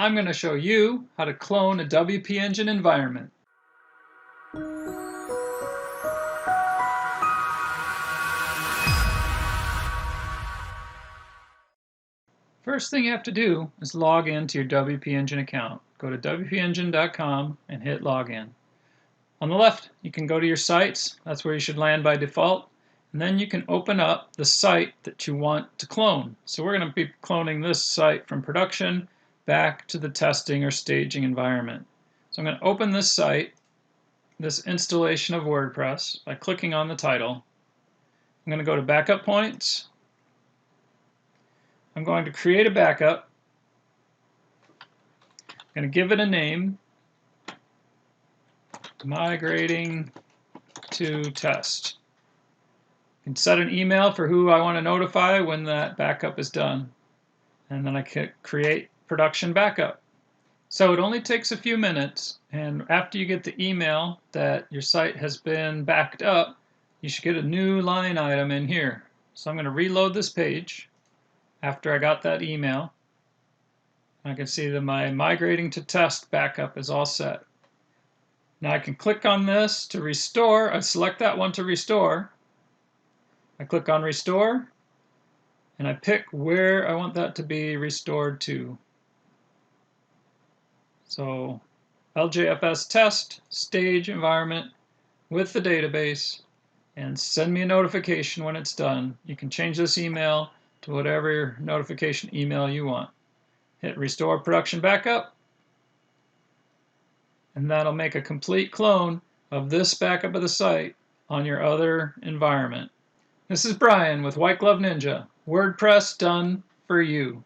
I'm going to show you how to clone a WPEngine environment. First thing you have to do is log into your WPEngine account. Go to WPEngine.com and hit login. On the left, you can go to your sites. That's where you should land by default. And then you can open up the site that you want to clone. So we're going to be cloning this site from production back to the testing or staging environment. So I'm going to open this site, this installation of WordPress, by clicking on the title. I'm going to go to Backup Points. I'm going to create a backup. I'm going to give it a name, Migrating to Test. I can set an email for who I want to notify when that backup is done. And then I can create production backup. So it only takes a few minutes, and after you get the email that your site has been backed up, you should get a new line item in here. So I'm going to reload this page after I got that email. I can see that my migrating to test backup is all set. Now I can click on this to restore. I select that one to restore. I click on restore, and I pick where I want that to be restored to. So LJFS test stage environment with the database, and send me a notification when it's done. You can change this email to whatever notification email you want. Hit restore production backup, and that'll make a complete clone of this backup of the site on your other environment. This is Brian with White Glove Ninja. WordPress done for you.